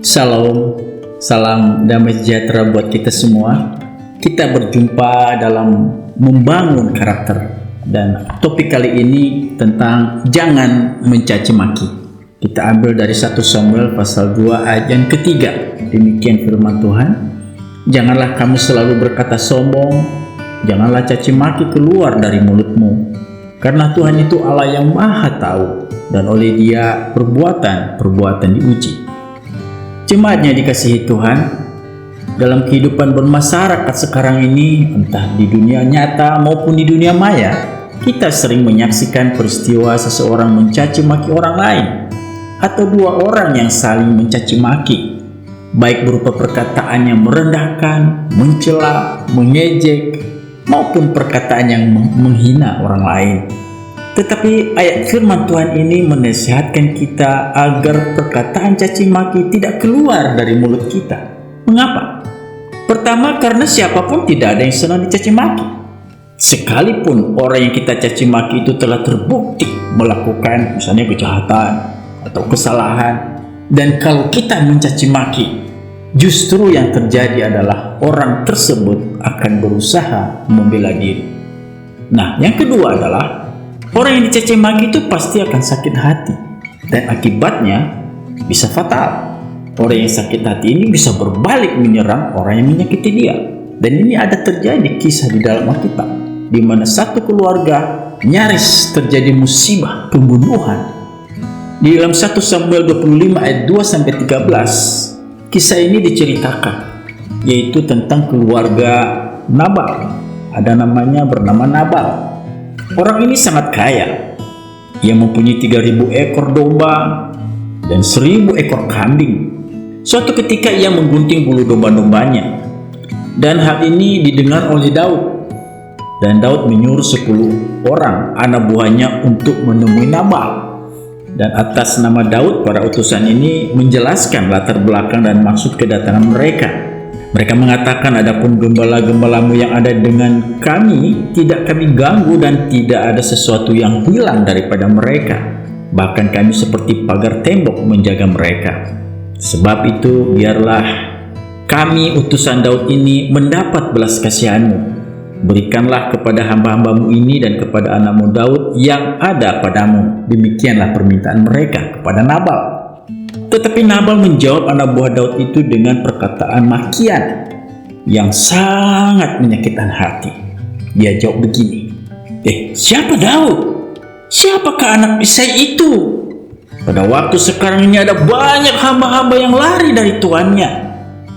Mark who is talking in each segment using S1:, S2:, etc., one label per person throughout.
S1: Salam, salam damai sejahtera buat kita semua. Kita berjumpa dalam membangun karakter, dan topik kali ini tentang jangan mencaci maki. Kita ambil dari 1 Samuel pasal 2 ayat yang ketiga. Demikian firman Tuhan. Janganlah kamu selalu berkata sombong, janganlah caci maki keluar dari mulutmu, karena Tuhan itu Allah yang maha tahu, dan oleh Dia perbuatan diuji. Jemaatnya dikasihi Tuhan, dalam kehidupan bermasyarakat sekarang ini, entah di dunia nyata maupun di dunia maya, kita sering menyaksikan peristiwa seseorang mencaci maki orang lain, atau dua orang yang saling mencaci maki, baik berupa perkataan yang merendahkan, mencela, mengejek, maupun perkataan yang menghina orang lain. Tetapi ayat firman Tuhan ini menasihatkan kita agar perkataan caci maki tidak keluar dari mulut kita. Mengapa? Pertama, karena siapapun tidak ada yang senang dicaci maki. Sekalipun orang yang kita caci maki itu telah terbukti melakukan misalnya kejahatan atau kesalahan, dan kalau kita mencaci maki, justru yang terjadi adalah orang tersebut akan berusaha membela diri. Nah, yang kedua adalah orang yang dicaci maki itu pasti akan sakit hati, dan akibatnya bisa fatal. Orang yang sakit hati ini bisa berbalik menyerang orang yang menyakiti dia. Dan ini ada terjadi kisah di dalam Alkitab, di mana satu keluarga nyaris terjadi musibah pembunuhan. Di dalam 1 Samuel 25 ayat 2-13, kisah ini diceritakan, yaitu tentang keluarga Nabal. Ada namanya bernama Nabal. Orang ini sangat kaya. Ia mempunyai 3.000 ekor domba dan 1.000 ekor kambing. Suatu ketika ia menggunting bulu domba-dombanya, dan hal ini didengar oleh Daud. Dan Daud menyuruh 10 orang anak buahnya untuk menemui Nabal. Dan atas nama Daud, para utusan ini menjelaskan latar belakang dan maksud kedatangan mereka. Mereka mengatakan, adapun gembala-gembalamu yang ada dengan kami tidak kami ganggu, dan tidak ada sesuatu yang hilang daripada mereka. Bahkan kami seperti pagar tembok menjaga mereka. Sebab itu biarlah kami utusan Daud ini mendapat belas kasihan-Mu. Berikanlah kepada hamba-hambamu ini dan kepada anakmu Daud yang ada padamu. Demikianlah permintaan mereka kepada Nabal. Tetapi Nabal menjawab anak buah Daud itu dengan perkataan makian yang sangat menyakitkan hati. Dia jawab begini, siapa Daud? Siapakah anak Isai itu? Pada waktu sekarang ini ada banyak hamba-hamba yang lari dari tuannya.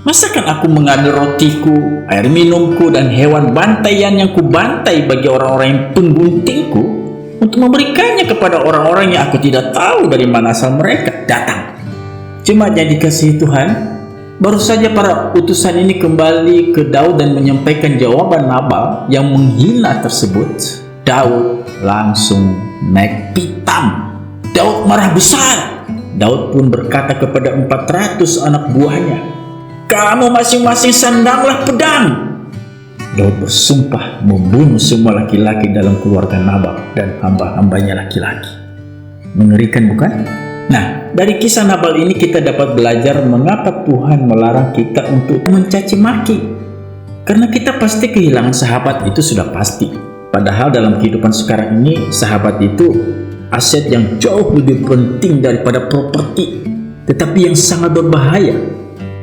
S1: Masakan aku mengambil rotiku, air minumku, dan hewan bantaian yang kubantai bagi orang-orang yang pengguntingku, untuk memberikannya kepada orang-orang yang aku tidak tahu dari mana asal mereka datang. Jemaat yang dikasihi Tuhan, baru saja para utusan ini kembali ke Daud dan menyampaikan jawaban Nabal yang menghina tersebut. Daud langsung naik pitam. Daud marah besar. Daud pun berkata kepada 400 anak buahnya, "Kamu masing-masing sandanglah pedang." Daud bersumpah membunuh semua laki-laki dalam keluarga Nabal dan hamba-hambanya laki-laki. Mengerikan, bukan? Nah, dari kisah Nabal ini kita dapat belajar mengapa Tuhan melarang kita untuk mencaci maki. Karena kita pasti kehilangan sahabat, itu sudah pasti. Padahal dalam kehidupan sekarang ini, sahabat itu aset yang jauh lebih penting daripada properti. Tetapi yang sangat berbahaya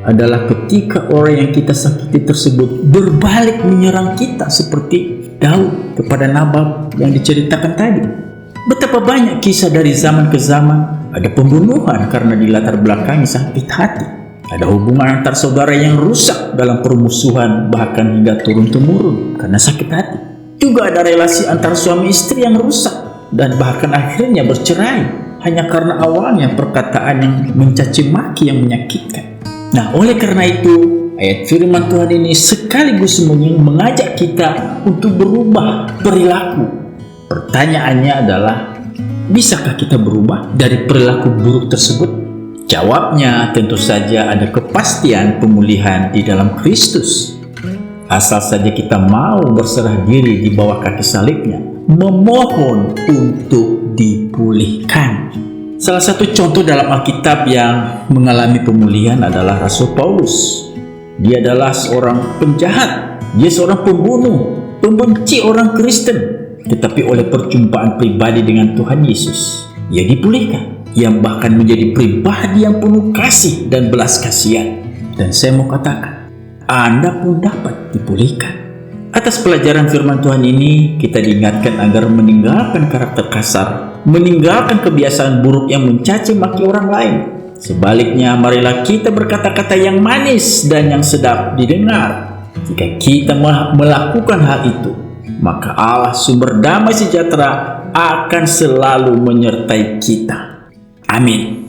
S1: adalah ketika orang yang kita sakiti tersebut berbalik menyerang kita, seperti Daud kepada Nabal yang diceritakan tadi. Betapa banyak kisah dari zaman ke zaman. Ada pembunuhan karena di latar belakangnya sakit hati. Ada hubungan antar saudara yang rusak dalam permusuhan, bahkan hingga turun-temurun karena sakit hati. Juga ada relasi antar suami istri yang rusak dan bahkan akhirnya bercerai hanya karena awalnya perkataan yang mencaci maki yang menyakitkan. Nah, oleh karena itu, ayat firman Tuhan ini sekaligus mengajak kita untuk berubah perilaku. Pertanyaannya adalah, bisakah kita berubah dari perilaku buruk tersebut? Jawabnya tentu saja ada kepastian pemulihan di dalam Kristus. Asal saja kita mau berserah diri di bawah kaki salibnya, memohon untuk dipulihkan. Salah satu contoh dalam Alkitab yang mengalami pemulihan adalah Rasul Paulus. Dia adalah seorang penjahat, dia seorang pembunuh, pembenci orang Kristen. Tetapi oleh perjumpaan pribadi dengan Tuhan Yesus, ia dipulihkan. Ia bahkan menjadi pribadi yang penuh kasih dan belas kasihan. Dan saya mau katakan, Anda pun dapat dipulihkan. Atas pelajaran firman Tuhan ini, kita diingatkan agar meninggalkan karakter kasar, meninggalkan kebiasaan buruk yang mencaci maki orang lain. Sebaliknya, marilah kita berkata-kata yang manis dan yang sedap didengar. Jika kita melakukan hal itu, maka Allah sumber damai sejahtera akan selalu menyertai kita. Amin.